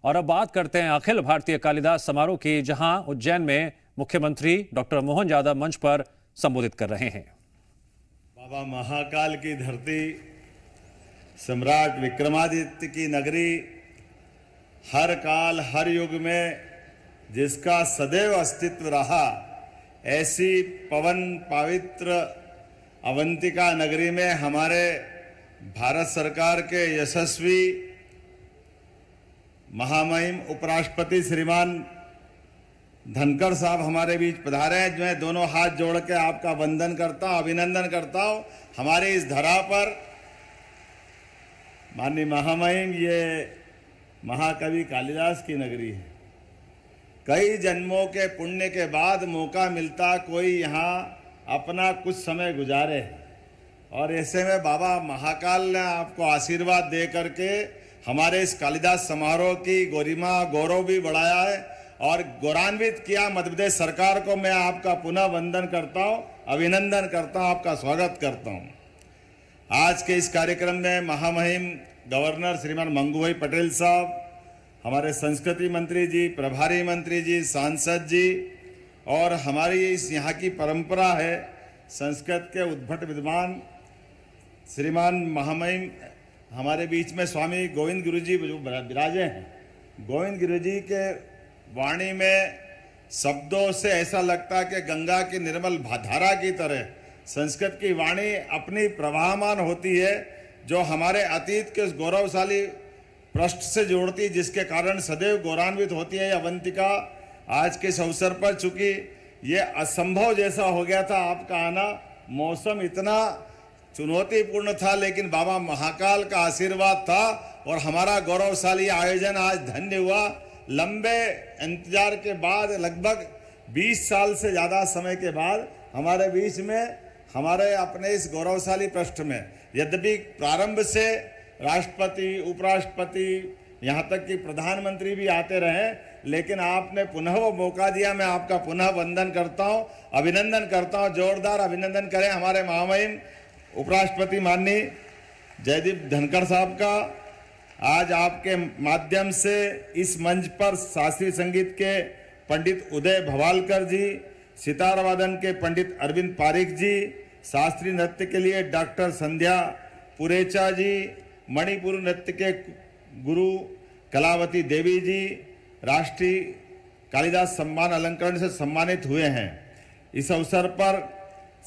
और अब बात करते हैं अखिल भारतीय कालिदास समारोह की, जहां उज्जैन में मुख्यमंत्री डॉक्टर मोहन यादव मंच पर संबोधित कर रहे हैं। बाबा महाकाल की धरती, सम्राट विक्रमादित्य की नगरी, हर काल हर युग में जिसका सदैव अस्तित्व रहा, ऐसी पवन पवित्र अवंतिका नगरी में हमारे भारत सरकार के यशस्वी महामहिम उपराष्ट्रपति श्रीमान धनखड़ साहब हमारे बीच पधारे हैं। मैं दोनों हाथ जोड़ के आपका वंदन करता हूं, अभिनंदन करता हूं। हमारे इस धरा पर माननीय महामहिम, ये महाकवि कालिदास की नगरी है। कई जन्मों के पुण्य के बाद मौका मिलता कोई यहाँ अपना कुछ समय गुजारे, और ऐसे में बाबा महाकाल ने आपको आशीर्वाद दे करके हमारे इस कालिदास समारोह की गरिमा गौरव भी बढ़ाया है और गौरवान्वित किया। मध्य प्रदेश सरकार को मैं आपका पुनः वंदन करता हूं, अभिनंदन करता हूं, आपका स्वागत करता हूं। आज के इस कार्यक्रम में महामहिम गवर्नर श्रीमान मंगू भाई पटेल साहब, हमारे संस्कृति मंत्री जी, प्रभारी मंत्री जी, सांसद जी, और हमारी इस यहाँ की परंपरा है संस्कृत के उद्भट विद्वान श्रीमान महामहिम हमारे बीच में स्वामी गोविंद गुरु जी विराजे हैं। गोविंद गुरु जी के वाणी में शब्दों से ऐसा लगता कि गंगा की निर्मल धारा की तरह संस्कृत की वाणी अपनी प्रवाहमान होती है, जो हमारे अतीत के उस गौरवशाली पृष्ठ से जोड़ती, जिसके कारण सदैव गौरवान्वित होती है अवंतिका। आज के इस अवसर पर चूंकि ये असंभव जैसा हो गया था आपका आना, मौसम इतना चुनौतीपूर्ण था, लेकिन बाबा महाकाल का आशीर्वाद था और हमारा गौरवशाली आयोजन आज धन्य हुआ। लंबे इंतजार के बाद, लगभग 20 साल से ज़्यादा समय के बाद हमारे बीच में, हमारे अपने इस गौरवशाली पृष्ठ में, यद्यपि प्रारंभ से राष्ट्रपति, उपराष्ट्रपति, यहाँ तक कि प्रधानमंत्री भी आते रहे, लेकिन आपने पुनः वो मौका दिया। मैं आपका पुनः वंदन करता हूँ, अभिनंदन करता हूँ। जोरदार अभिनंदन करें हमारे महामहिम उपराष्ट्रपति माननीय जयदीप धनखड़ साहब का। आज आपके माध्यम से इस मंच पर शास्त्रीय संगीत के पंडित उदय भवालकर जी, सितार वादन के पंडित अरविंद पारिक जी, शास्त्रीय नृत्य के लिए डॉक्टर संध्या पुरेचा जी, मणिपुर नृत्य के गुरु कलावती देवी जी राष्ट्रीय कालिदास सम्मान अलंकरण से सम्मानित हुए हैं। इस अवसर पर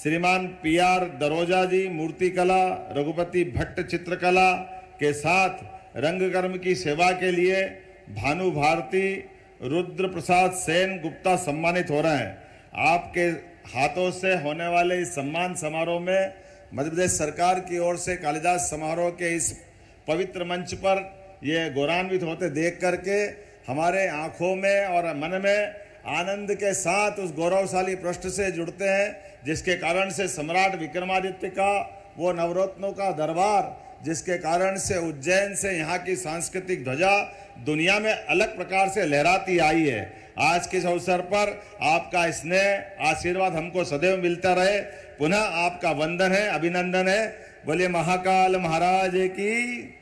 श्रीमान PR दरोजा जी मूर्तिकला, रघुपति भट्ट चित्रकला के साथ रंगकर्म की सेवा के लिए भानु भारती, रुद्र प्रसाद सेन गुप्ता सम्मानित हो रहे हैं। आपके हाथों से होने वाले इस सम्मान समारोह में मध्य प्रदेश सरकार की ओर से कालिदास समारोह के इस पवित्र मंच पर ये गौरवान्वित होते देख करके हमारे आंखों में और मन में आनंद के साथ उस गौरवशाली पृष्ठ से जुड़ते हैं, जिसके कारण से सम्राट विक्रमादित्य का वो नवरत्नों का दरबार, जिसके कारण से उज्जैन से यहाँ की सांस्कृतिक ध्वजा दुनिया में अलग प्रकार से लहराती आई है। आज के इस अवसर पर आपका स्नेह आशीर्वाद हमको सदैव मिलता रहे। पुनः आपका वंदन है, अभिनंदन है। बोलिए महाकाल महाराज की।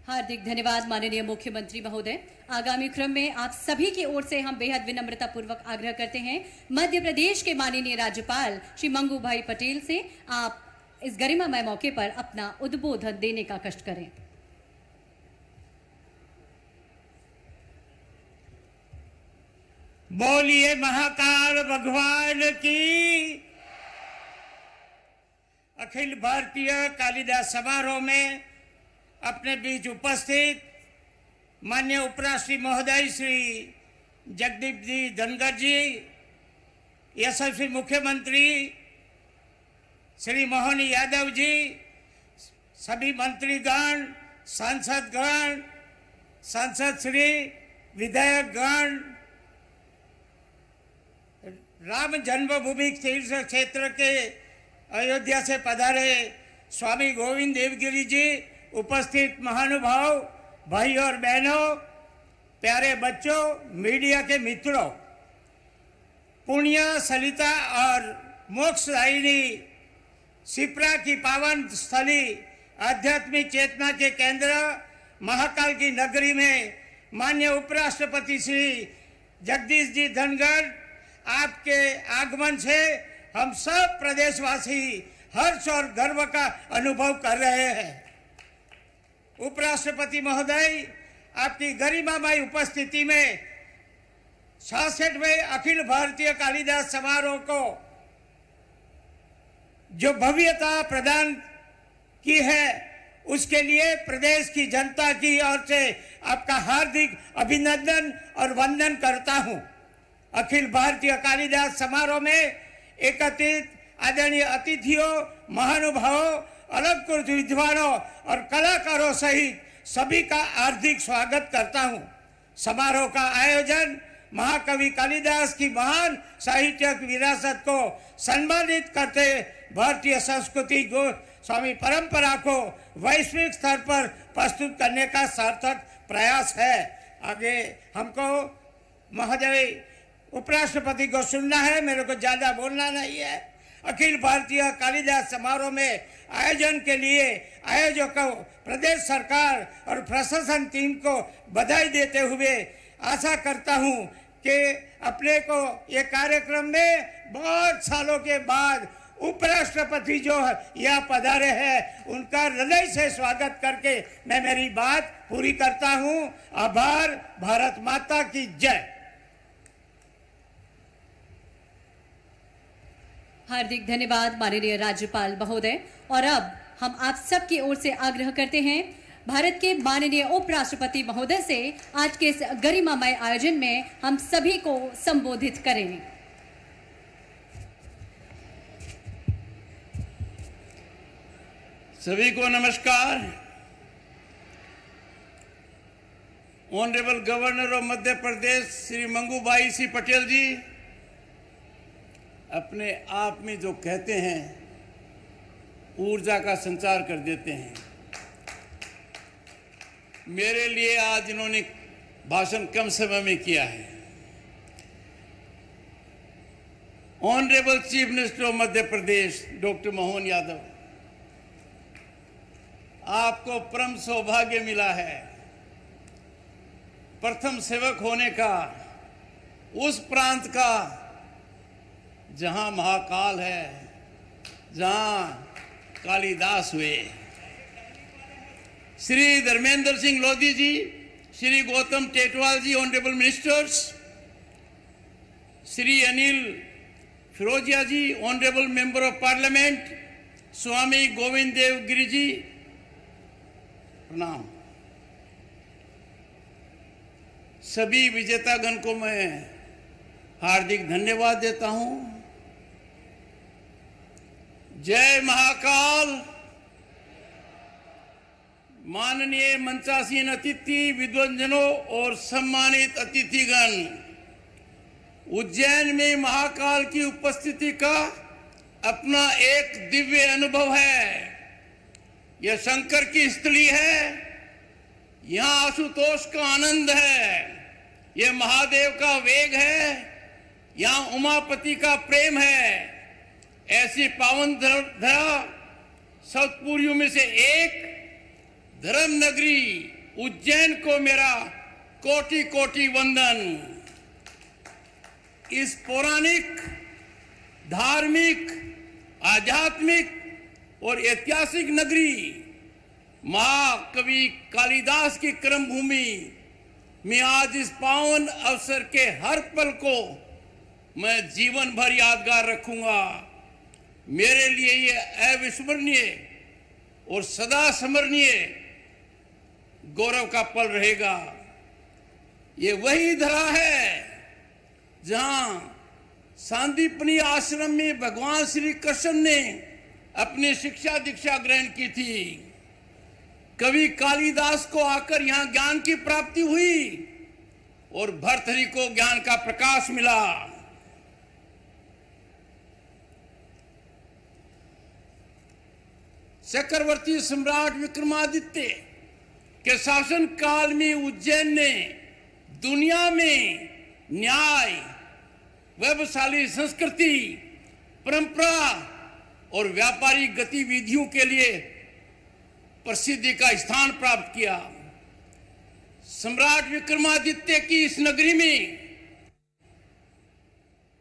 हार्दिक धन्यवाद माननीय मुख्यमंत्री महोदय। आगामी क्रम में आप सभी की ओर से हम बेहद विनम्रता पूर्वक आग्रह करते हैं मध्य प्रदेश के माननीय राज्यपाल श्री मंगू भाई पटेल से आप इस गरिमामय मौके पर अपना उद्बोधन देने का कष्ट करें। बोलिए महाकाल भगवान की। अखिल भारतीय कालिदास समारोह में अपने बीच उपस्थित माननीय उपराष्ट्रपति महोदय श्री जगदीप जी धनखड़ जी, यशस्वी मुख्यमंत्री श्री मोहन यादव जी, सभी मंत्रीगण, सांसदगण, सांसद श्री, विधायकगण, राम जन्मभूमि तीर्थ क्षेत्र के अयोध्या से पधारे स्वामी गोविंद देवगिरी जी, उपस्थित महानुभाव, भाई और बहनों, प्यारे बच्चों, मीडिया के मित्रों, पुण्य सलिता और मोक्षदायिनी शिप्रा की पावन स्थली आध्यात्मिक चेतना के केंद्र महाकाल की नगरी में माननीय उपराष्ट्रपति श्री जगदीश जी धनखड़, आपके आगमन से हम सब प्रदेशवासी हर्ष और गर्व का अनुभव कर रहे हैं। उपराष्ट्रपति महोदय, आपकी गरिमामय उपस्थिति में 66वें अखिल भारतीय कालिदास समारोह को जो भव्यता प्रदान की है, उसके लिए प्रदेश की जनता की ओर से आपका हार्दिक अभिनंदन और वंदन करता हूं। अखिल भारतीय कालिदास समारोह में एकत्रित आदरणीय अतिथियों, महानुभावों, अलंकृत विद्वानों और कलाकारों सहित सभी का हार्दिक स्वागत करता हूं। समारोह का आयोजन महाकवि कालिदास की महान साहित्यिक विरासत को सम्मानित करते भारतीय संस्कृति स्वामी परंपरा को वैश्विक स्तर पर प्रस्तुत करने का सार्थक प्रयास है। आगे हमको महोदय उपराष्ट्रपति को सुनना है, मेरे को ज्यादा बोलना नहीं है। अखिल भारतीय कालिदास समारोह में आयोजन के लिए आयोजकों, प्रदेश सरकार और प्रशासन टीम को बधाई देते हुए आशा करता हूं कि अपने को ये कार्यक्रम में बहुत सालों के बाद उपराष्ट्रपति जो यहाँ पधारे हैं, उनका हृदय से स्वागत करके मैं मेरी बात पूरी करता हूं। आभार। भारत माता की जय। हार्दिक धन्यवाद माननीय राज्यपाल महोदय। और अब हम आप सबकी ओर से आग्रह करते हैं भारत के माननीय उपराष्ट्रपति महोदय से आज के इस गरिमामय आयोजन में हम सभी को संबोधित करें। सभी को नमस्कार। Honourable governor of Madhya Pradesh Shri Mangu भाई सी पटेल जी अपने आप में जो कहते हैं ऊर्जा का संचार कर देते हैं। मेरे लिए आज इन्होंने भाषण कम समय में किया है। Honourable chief minister of Madhya Pradesh doctor Mohan Yadav, आपको परम सौभाग्य मिला है प्रथम सेवक होने का उस प्रांत का जहां महाकाल है, जहां कालिदास हुए। Shri Dharmendra Singh Lodhi ji, Shri Gautam Tetwal ji, honourable ministers, Shri Anil Firojia ji, honourable member of parliament, Swami Govind Dev Giri ji, प्रणाम। सभी विजेतागण को मैं हार्दिक धन्यवाद देता हूं। जय महाकाल। माननीय मंचासीन अतिथि, विद्वंजनों और सम्मानित अतिथिगण, उज्जैन में महाकाल की उपस्थिति का अपना एक दिव्य अनुभव है। यह शंकर की स्थली है, यहाँ आशुतोष का आनंद है, यह महादेव का वेग है, यहाँ उमापति का प्रेम है। ऐसी पावन धरा सतपुरियों में से एक धर्म नगरी उज्जैन को मेरा कोटि कोटि वंदन। इस पौराणिक, धार्मिक, आध्यात्मिक और ऐतिहासिक नगरी महाकवि कालिदास की कर्म भूमि में आज इस पावन अवसर के हर पल को मैं जीवन भर यादगार रखूंगा। मेरे लिए यह अविस्मरणीय और सदा स्मरणीय गौरव का पल रहेगा। ये वही धरा है जहां सांदीपनी आश्रम में भगवान श्री कृष्ण ने अपनी शिक्षा दीक्षा ग्रहण की थी। कवि कालिदास को आकर यहां ज्ञान की प्राप्ति हुई और भर्तृहरि को ज्ञान का प्रकाश मिला। चक्रवर्ती सम्राट विक्रमादित्य के शासन काल में उज्जैन ने दुनिया में न्याय, वैभवशाली संस्कृति, परंपरा और व्यापारिक गतिविधियों के लिए प्रसिद्धि का स्थान प्राप्त किया। सम्राट विक्रमादित्य की इस नगरी में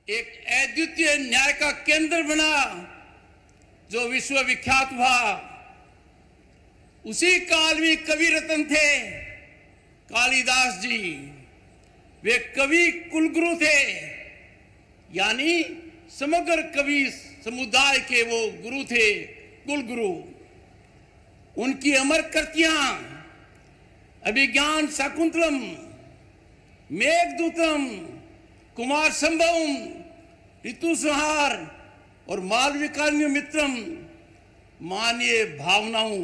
एक अद्वितीय न्याय का केंद्र बना जो विश्व विख्यात हुआ। उसी काल में कवि रत्न थे कालिदास जी। वे कवि कुलगुरु थे, यानी समग्र कवि समुदाय के वो गुरु थे, कुलगुरु। उनकी अमर कृतियां अभिज्ञान शाकुंतलम, मेघदूतम, कुमार संभवम, ऋतुसंहार और मालविकाग्निमित्रम मानवीय भावनाओं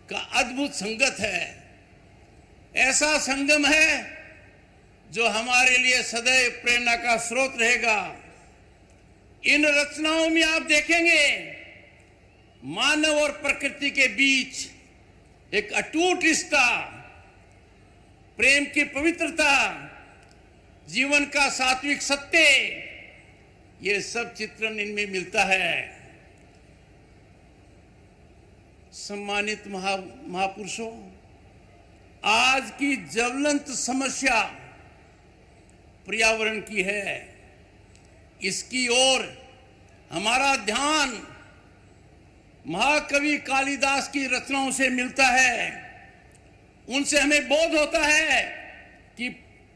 का अद्भुत संगत है। ऐसा संगम है जो हमारे लिए सदैव प्रेरणा का स्रोत रहेगा। इन रचनाओं में आप देखेंगे मानव और प्रकृति के बीच एक अटूट रिश्ता, प्रेम की पवित्रता, जीवन का सात्विक सत्य, ये सब चित्रण इनमें मिलता है। सम्मानित महापुरुषों, आज की ज्वलंत समस्या पर्यावरण की है। इसकी ओर हमारा ध्यान महाकवि कालिदास की रचनाओं से मिलता है। उनसे हमें बोध होता है कि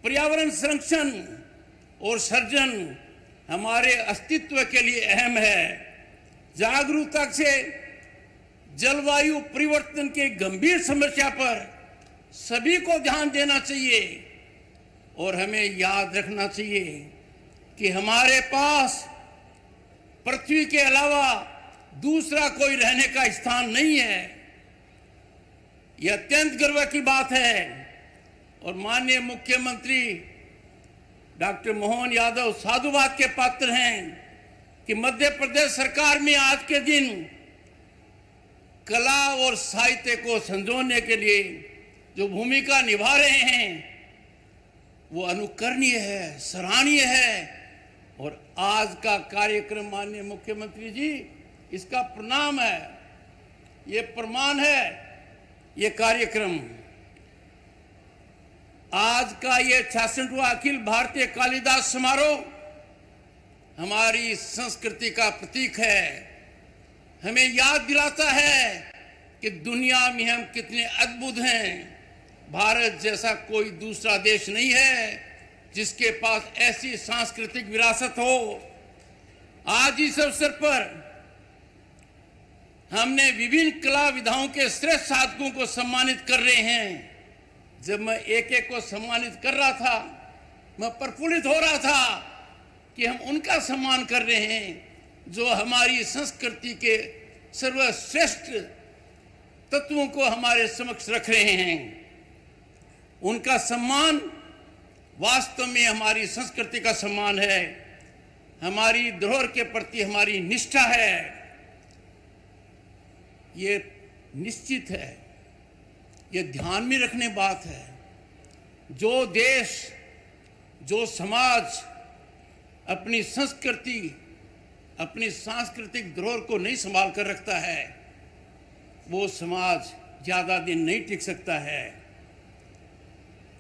पर्यावरण संरक्षण और सर्जन हमारे अस्तित्व के लिए अहम है। जागरूकता से जलवायु परिवर्तन के गंभीर समस्या पर सभी को ध्यान देना चाहिए और हमें याद रखना चाहिए कि हमारे पास पृथ्वी के अलावा दूसरा कोई रहने का स्थान नहीं है। यह अत्यंत गर्व की बात है और माननीय मुख्यमंत्री डॉक्टर मोहन यादव साधुवाद के पात्र हैं कि मध्य प्रदेश सरकार में आज के दिन कला और साहित्य को संजोने के लिए जो भूमिका निभा रहे हैं वो अनुकरणीय है, सराहनीय है। और आज का कार्यक्रम माननीय मुख्यमंत्री जी, इसका प्रणाम है, ये प्रमाण है। ये कार्यक्रम आज का ये 66वां अखिल भारतीय कालिदास समारोह हमारी संस्कृति का प्रतीक है। हमें याद दिलाता है कि दुनिया में हम कितने अद्भुत हैं। भारत जैसा कोई दूसरा देश नहीं है जिसके पास ऐसी सांस्कृतिक विरासत हो। आज इस अवसर पर हमने विभिन्न कला विधाओं के श्रेष्ठ साधकों को सम्मानित कर रहे हैं। जब मैं एक एक को सम्मानित कर रहा था, मैं प्रफुल्लित हो रहा था कि हम उनका सम्मान कर रहे हैं जो हमारी संस्कृति के सर्वश्रेष्ठ तत्वों को हमारे समक्ष रख रहे हैं। उनका सम्मान वास्तव में हमारी संस्कृति का सम्मान है, हमारी धरोहर के प्रति हमारी निष्ठा है। ये निश्चित है, ये ध्यान में रखने बात है। जो देश, जो समाज अपनी संस्कृति, अपनी सांस्कृतिक धरोहर को नहीं संभाल कर रखता है, वो समाज ज्यादा दिन नहीं टिक सकता है।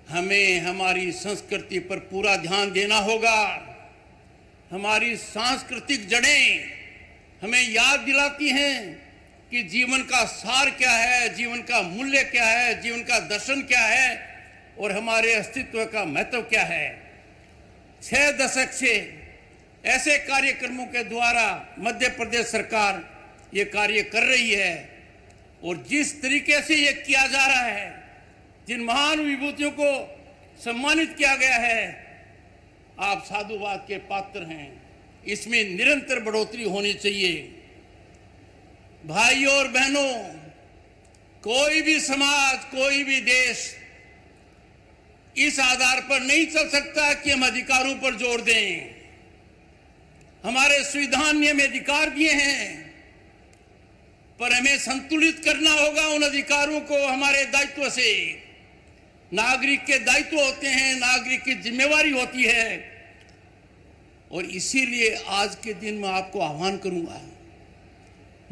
हमें हमारी संस्कृति पर पूरा ध्यान देना होगा। हमारी सांस्कृतिक जड़ें हमें याद दिलाती हैं कि जीवन का सार क्या है, जीवन का मूल्य क्या है, जीवन का दर्शन क्या है और हमारे अस्तित्व का महत्व क्या है। 6 दशक से ऐसे कार्यक्रमों के द्वारा मध्य प्रदेश सरकार ये कार्य कर रही है और जिस तरीके से ये किया जा रहा है, जिन महान विभूतियों को सम्मानित किया गया है, आप साधुवाद के पात्र हैं। इसमें निरंतर बढ़ोतरी होनी चाहिए। भाइयों और बहनों, कोई भी समाज, कोई भी देश इस आधार पर नहीं चल सकता कि हम अधिकारों पर जोर दें। हमारे संविधान ने हमें अधिकार दिए हैं, पर हमें संतुलित करना होगा उन अधिकारों को हमारे दायित्व से। नागरिक के दायित्व होते हैं, नागरिक की जिम्मेवारी होती है। और इसीलिए आज के दिन मैं आपको आह्वान करूंगा,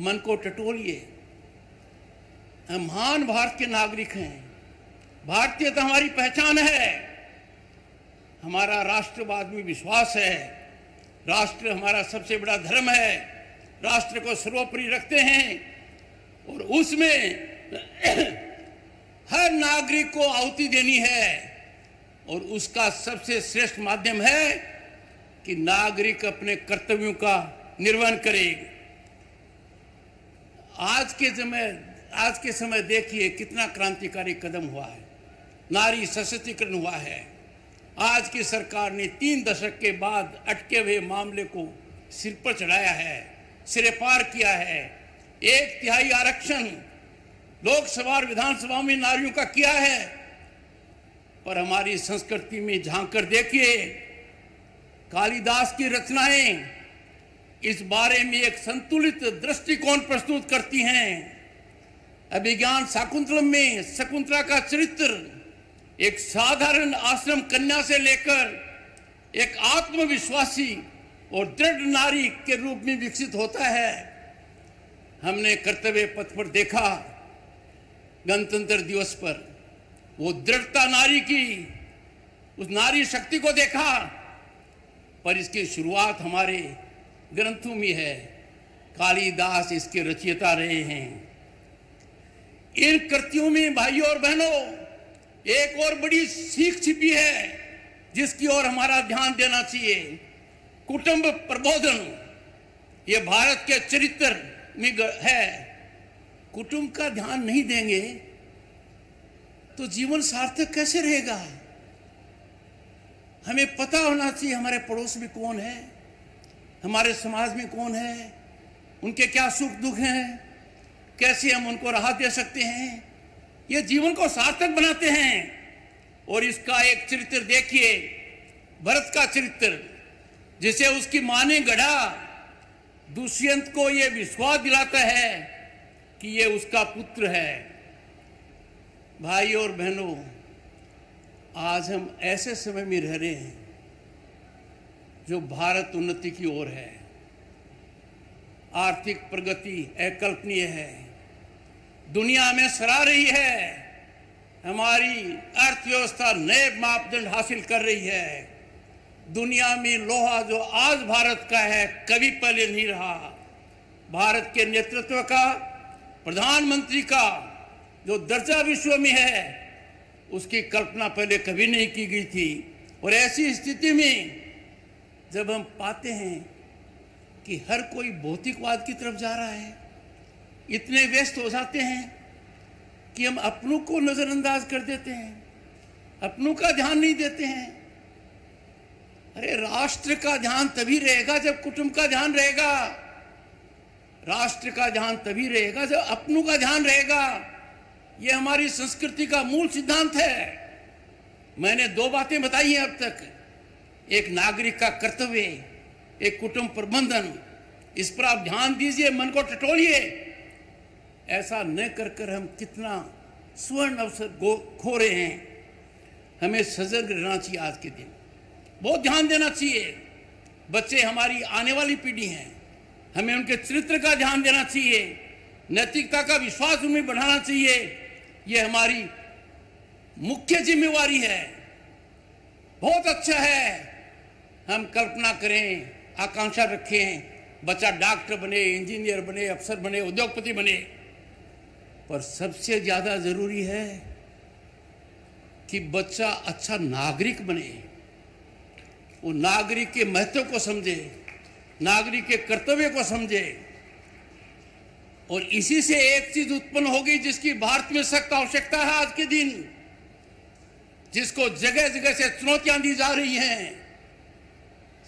मन को टटोलिए। हम महान भारत के नागरिक हैं। भारतीयता हमारी पहचान है। हमारा राष्ट्रवाद में विश्वास है। राष्ट्र हमारा सबसे बड़ा धर्म है। राष्ट्र को सर्वोपरि रखते हैं और उसमें हर नागरिक को आहुति देनी है और उसका सबसे श्रेष्ठ माध्यम है कि नागरिक अपने कर्तव्यों का निर्वहन करे। आज के समय देखिए कितना क्रांतिकारी कदम हुआ है। नारी सशक्तिकरण हुआ है। आज की सरकार ने 3 दशक के बाद अटके हुए मामले को सिर पर चढ़ाया है, सिरे पार किया है। 1/3 आरक्षण लोकसभा और विधानसभा में नारियों का किया है। पर हमारी संस्कृति में झांक कर देखिए, कालिदास की रचनाएं इस बारे में एक संतुलित दृष्टिकोण प्रस्तुत करती हैं। अभिज्ञान शाकुंतलम में शकुंतला का चरित्र एक साधारण आश्रम कन्या से लेकर एक आत्मविश्वासी और दृढ़ नारी के रूप में विकसित होता है। हमने कर्तव्य पथ पर देखा, गणतंत्र दिवस पर वो दृढ़ता नारी की, उस नारी शक्ति को देखा। पर इसकी शुरुआत हमारे ग्रंथों में है। कालिदास इसके रचयिता रहे हैं। इन कृतियों में भाइयों और बहनों एक और बड़ी सीख छिपी है जिसकी ओर हमारा ध्यान देना चाहिए। कुटुंब प्रबोधन ये भारत के चरित्र में है। कुटुंब का ध्यान नहीं देंगे तो जीवन सार्थक कैसे रहेगा? हमें पता होना चाहिए हमारे पड़ोस में कौन है, हमारे समाज में कौन है, उनके क्या सुख दुख हैं, कैसे हम उनको राहत दे सकते हैं। ये जीवन को सार्थक बनाते हैं। और इसका एक चरित्र देखिए, भरत का चरित्र, जिसे उसकी मां ने गढ़ा। दुष्यंत को यह विश्वास दिलाता है कि ये उसका पुत्र है। भाइयों और बहनों, आज हम ऐसे समय में रह रहे हैं जो भारत उन्नति की ओर है। आर्थिक प्रगति अकल्पनीय है, दुनिया में सराह रही है। हमारी अर्थव्यवस्था नए मापदंड हासिल कर रही है। दुनिया में लोहा जो आज भारत का है कभी पहले नहीं रहा। भारत के नेतृत्व का, प्रधानमंत्री का जो दर्जा विश्व में है उसकी कल्पना पहले कभी नहीं की गई थी। और ऐसी स्थिति में जब हम पाते हैं कि हर कोई भौतिकवाद की तरफ जा रहा है, इतने व्यस्त हो जाते हैं कि हम अपनों को नजरअंदाज कर देते हैं, अपनों का ध्यान नहीं देते हैं। अरे राष्ट्र का ध्यान तभी रहेगा जब कुटुंब का ध्यान रहेगा। राष्ट्र का ध्यान तभी रहेगा जब अपनों का ध्यान रहेगा। यह हमारी संस्कृति का मूल सिद्धांत है। मैंने 2 बातें बताई हैं अब तक। एक नागरिक का कर्तव्य, एक कुटुंब प्रबंधन। इस पर आप ध्यान दीजिए, मन को टटोलिए। ऐसा न कर कर हम कितना स्वर्ण अवसर खो रहे हैं। हमें सजग रहना चाहिए। आज के दिन बहुत ध्यान देना चाहिए। बच्चे हमारी आने वाली पीढ़ी हैं, हमें उनके चरित्र का ध्यान देना चाहिए। नैतिकता का विश्वास उनमें बढ़ाना चाहिए। ये हमारी मुख्य जिम्मेवारी है। बहुत अच्छा है हम कल्पना करें, आकांक्षा रखें, बच्चा डॉक्टर बने, इंजीनियर बने, अफसर बने, उद्योगपति बने। पर सबसे ज्यादा जरूरी है कि बच्चा अच्छा नागरिक बने। वो नागरिक के महत्व को समझे, नागरिक के कर्तव्य को समझे। और इसी से एक चीज उत्पन्न होगी जिसकी भारत में सख्त आवश्यकता है आज के दिन, जिसको जगह जगह से चुनौतियां दी जा रही हैं।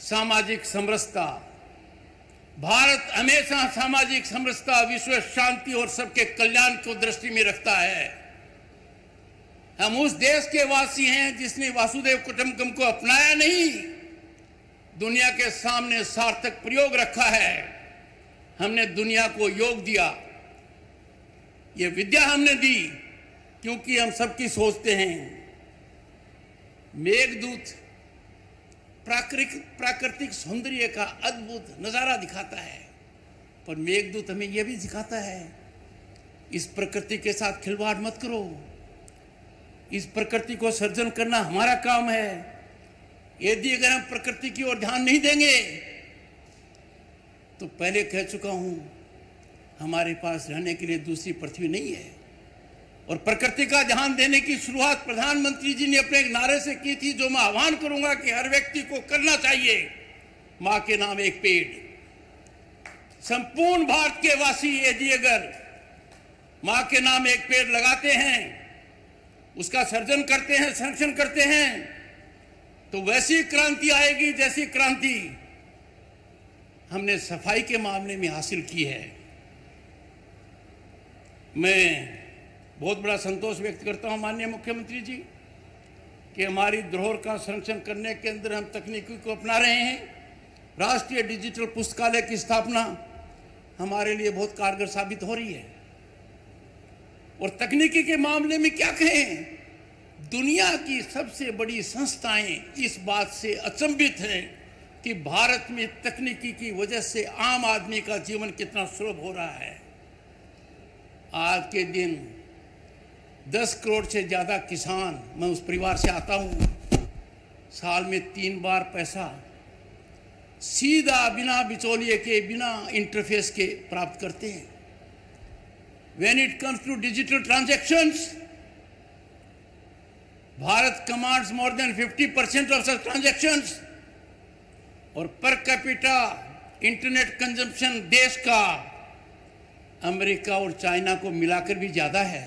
सामाजिक समरसता। भारत हमेशा सामाजिक समरसता, विश्व शांति और सबके कल्याण को दृष्टि में रखता है। हम उस देश के वासी हैं जिसने वासुदेव कुटुंबकम को अपनाया नहीं, दुनिया के सामने सार्थक प्रयोग रखा है। हमने दुनिया को योग दिया, ये विद्या हमने दी, क्योंकि हम सबकी सोचते हैं। मेघदूत प्राकृतिक सौंदर्य का अद्भुत नजारा दिखाता है, पर मेघदूत हमें यह भी दिखाता है इस प्रकृति के साथ खिलवाड़ मत करो। इस प्रकृति को सर्जन करना हमारा काम है। यदि अगर हम प्रकृति की ओर ध्यान नहीं देंगे तो पहले कह चुका हूं, हमारे पास रहने के लिए दूसरी पृथ्वी नहीं है। और प्रकृति का ध्यान देने की शुरुआत प्रधानमंत्री जी ने अपने एक नारे से की थी, जो मैं आह्वान करूंगा कि हर व्यक्ति को करना चाहिए। मां के नाम एक पेड़। संपूर्ण भारत के वासी यदि अगर मां के नाम एक पेड़ लगाते हैं, उसका सर्जन करते हैं, संरक्षण करते हैं, तो वैसी क्रांति आएगी जैसी क्रांति हमने सफाई के मामले में हासिल की है। मैं बहुत बड़ा संतोष व्यक्त करता हूं माननीय मुख्यमंत्री जी कि हमारी धरोहर का संरक्षण करने के अंदर हम तकनीकी को अपना रहे हैं। राष्ट्रीय डिजिटल पुस्तकालय की स्थापना हमारे लिए बहुत कारगर साबित हो रही है। और तकनीकी के मामले में क्या कहें, दुनिया की सबसे बड़ी संस्थाएं इस बात से अचंभित हैं कि भारत में तकनीकी की वजह से आम आदमी का जीवन कितना सुलभ हो रहा है। आज के दिन 10 करोड़ से ज्यादा किसान, मैं उस परिवार से आता हूं, साल में 3 बार पैसा सीधा बिना बिचौलिए के, बिना इंटरफेस के प्राप्त करते हैं। When it comes to digital transactions, Bharat commands more than 50% of such transactions। और पर कैपिटा इंटरनेट कंजम्पशन देश का अमेरिका और चाइना को मिलाकर भी ज्यादा है।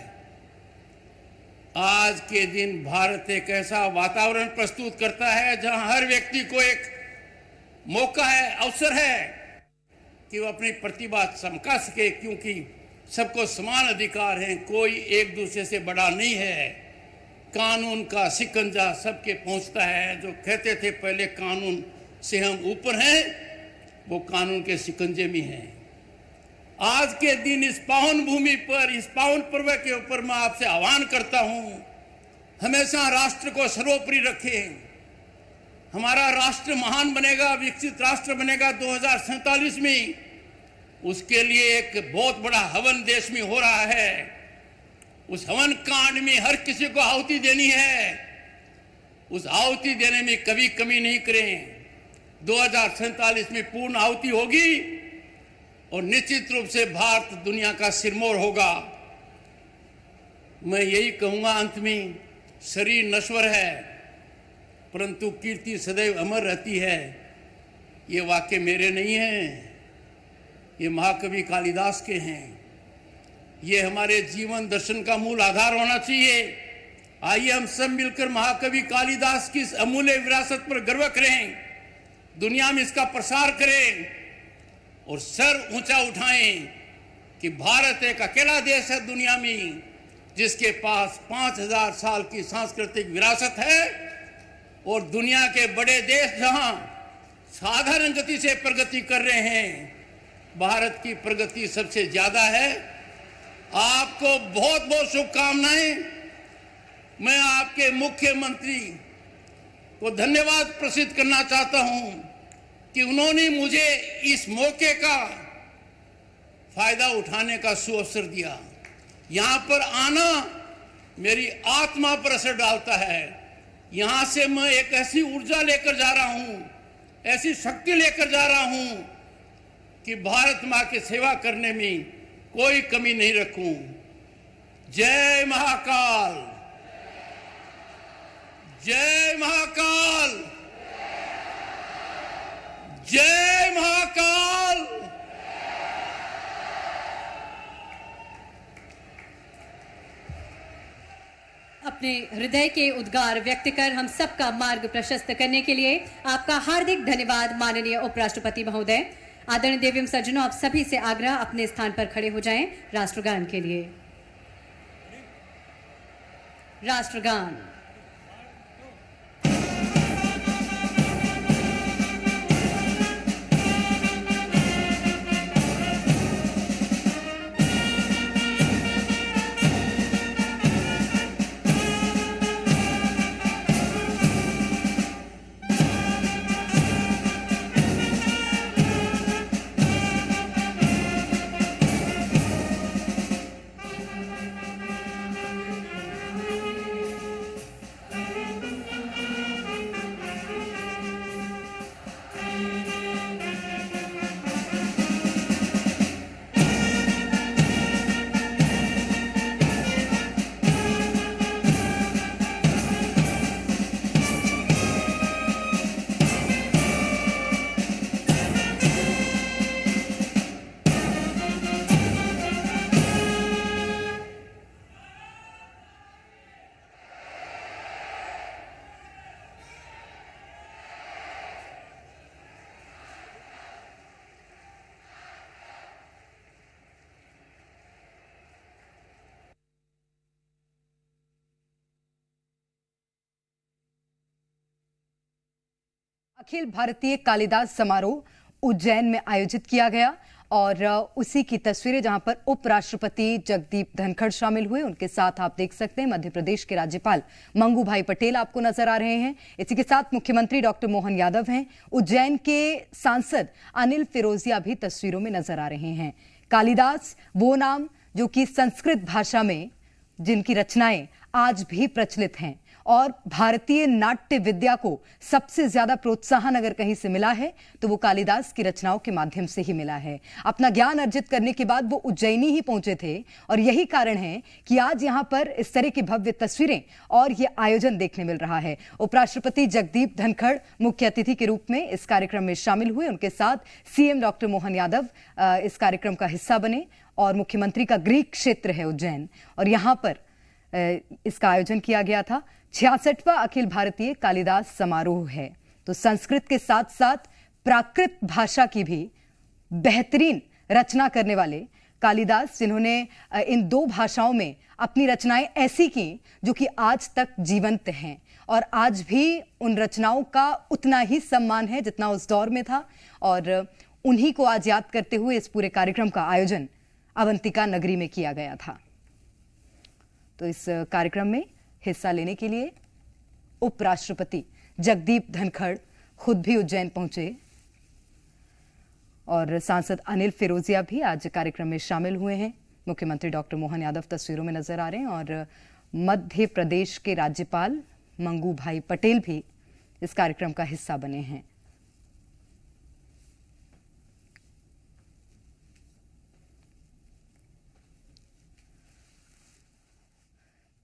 आज के दिन भारत एक ऐसा वातावरण प्रस्तुत करता है जहां हर व्यक्ति को एक मौका है, अवसर है कि वो अपनी प्रतिभा चमका सके, क्योंकि सबको समान अधिकार हैं, कोई एक दूसरे से बड़ा नहीं है। कानून का शिकंजा सबके पहुंचता है। जो कहते थे पहले कानून से हम ऊपर हैं, वो कानून के शिकंजे में हैं। आज के दिन इस पावन भूमि पर, इस पावन पर्व के ऊपर मैं आपसे आह्वान करता हूं, हमेशा राष्ट्र को सर्वोपरि रखें। हमारा राष्ट्र महान बनेगा, विकसित राष्ट्र बनेगा 2047 में। उसके लिए एक बहुत बड़ा हवन देश में हो रहा है। उस हवन कांड में हर किसी को आहुति देनी है। उस आहुति देने में कभी कमी नहीं करें। 2047 में पूर्ण आहुति होगी और निश्चित रूप से भारत दुनिया का सिरमौर होगा। मैं यही कहूंगा अंत में, शरीर नश्वर है परंतु कीर्ति सदैव अमर रहती है। ये वाक्य मेरे नहीं हैं, ये महाकवि कालिदास के हैं। ये हमारे जीवन दर्शन का मूल आधार होना चाहिए। आइए हम सब मिलकर महाकवि कालिदास की इस अमूल्य विरासत पर गर्व करें, दुनिया में इसका प्रसार करें और सर ऊंचा उठाएं कि भारत एक अकेला देश है दुनिया में जिसके पास 5000 साल की सांस्कृतिक विरासत है। और दुनिया के बड़े देश जहां साधारण गति से प्रगति कर रहे हैं, भारत की प्रगति सबसे ज्यादा है। आपको बहुत बहुत शुभकामनाएं। मैं आपके मुख्यमंत्री को धन्यवाद प्रसिद्ध करना चाहता हूं कि उन्होंने मुझे इस मौके का फायदा उठाने का सुअवसर दिया। यहां पर आना मेरी आत्मा पर असर डालता है। यहां से मैं एक ऐसी ऊर्जा लेकर जा रहा हूं, ऐसी शक्ति लेकर जा रहा हूं कि भारत मां की सेवा करने में कोई कमी नहीं रखूं। जय महाकाल, जय महाकाल, जय महाकाल। अपने हृदय के उद्गार व्यक्त कर हम सबका मार्ग प्रशस्त करने के लिए आपका हार्दिक धन्यवाद माननीय उपराष्ट्रपति महोदय। आदरणीय देवीम सज्जनों, आप सभी से आग्रह अपने स्थान पर खड़े हो जाएं राष्ट्रगान के लिए। राष्ट्रगान। अखिल भारतीय कालिदास समारोह उज्जैन में आयोजित किया गया और उसी की तस्वीरें जहां पर उपराष्ट्रपति जगदीप धनखड़ शामिल हुए। उनके साथ आप देख सकते हैं मध्य प्रदेश के राज्यपाल मंगू भाई पटेल आपको नजर आ रहे हैं। इसी के साथ मुख्यमंत्री डॉक्टर मोहन यादव हैं। उज्जैन के सांसद अनिल फिरोजिया भी तस्वीरों में नजर आ रहे हैं। कालिदास वो नाम जो कि संस्कृत भाषा में जिनकी रचनाएं आज भी प्रचलित हैं और भारतीय नाट्य विद्या को सबसे ज्यादा प्रोत्साहन अगर कहीं से मिला है तो वो कालिदास की रचनाओं के माध्यम से ही मिला है। अपना ज्ञान अर्जित करने के बाद वो उज्जैनी ही पहुंचे थे और यही कारण है कि आज यहां पर इस तरह की भव्य तस्वीरें और ये आयोजन देखने मिल रहा है। उपराष्ट्रपति जगदीप धनखड़ मुख्य अतिथि के रूप में इस कार्यक्रम में शामिल हुए। उनके साथ सीएम डॉक्टर मोहन यादव इस कार्यक्रम का हिस्सा बने और मुख्यमंत्री का गृह क्षेत्र है उज्जैन और यहां पर इसका आयोजन किया गया था। 66वां अखिल भारतीय कालिदास समारोह है। तो संस्कृत के साथ साथ प्राकृत भाषा की भी बेहतरीन रचना करने वाले कालिदास, जिन्होंने इन दो भाषाओं में अपनी रचनाएं ऐसी की जो कि आज तक जीवंत हैं और आज भी उन रचनाओं का उतना ही सम्मान है जितना उस दौर में था और उन्हीं को आज याद करते हुए इस पूरे कार्यक्रम का आयोजन अवंतिका नगरी में किया गया था। तो इस कार्यक्रम में हिस्सा लेने के लिए उपराष्ट्रपति जगदीप धनखड़ खुद भी उज्जैन पहुंचे और सांसद अनिल फिरोजिया भी आज कार्यक्रम में शामिल हुए हैं। मुख्यमंत्री डॉक्टर मोहन यादव तस्वीरों में नजर आ रहे हैं और मध्य प्रदेश के राज्यपाल मंगू भाई पटेल भी इस कार्यक्रम का हिस्सा बने हैं।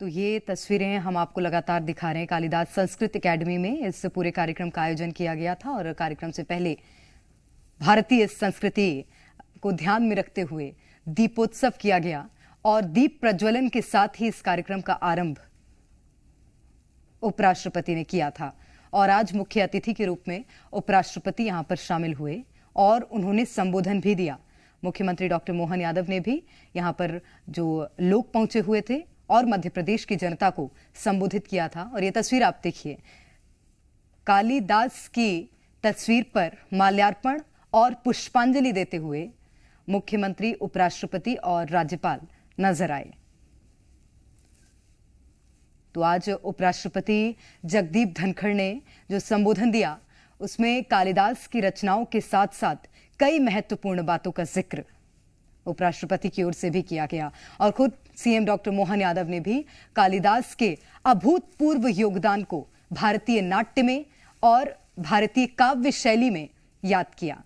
तो ये तस्वीरें हम आपको लगातार दिखा रहे हैं। कालिदास संस्कृत एकेडमी में इस पूरे कार्यक्रम का आयोजन किया गया था और कार्यक्रम से पहले भारतीय संस्कृति को ध्यान में रखते हुए दीपोत्सव किया गया और दीप प्रज्वलन के साथ ही इस कार्यक्रम का आरंभ उपराष्ट्रपति ने किया था और आज मुख्य अतिथि के रूप में उपराष्ट्रपति यहां पर शामिल हुए और उन्होंने संबोधन भी दिया। मुख्यमंत्री डॉक्टर मोहन यादव ने भी यहां पर जो लोग पहुंचे हुए थे और मध्य प्रदेश की जनता को संबोधित किया था। और ये तस्वीर आप देखिए, कालिदास की तस्वीर पर माल्यार्पण और पुष्पांजलि देते हुए मुख्यमंत्री, उपराष्ट्रपति और राज्यपाल नजर आए। तो आज उपराष्ट्रपति जगदीप धनखड़ ने जो संबोधन दिया उसमें कालिदास की रचनाओं के साथ साथ कई महत्वपूर्ण बातों का जिक्र उपराष्ट्रपति की ओर से भी किया गया और खुद सीएम डॉक्टर मोहन यादव ने भी कालिदास के अभूतपूर्व योगदान को भारतीय नाट्य में और भारतीय काव्य शैली में याद किया।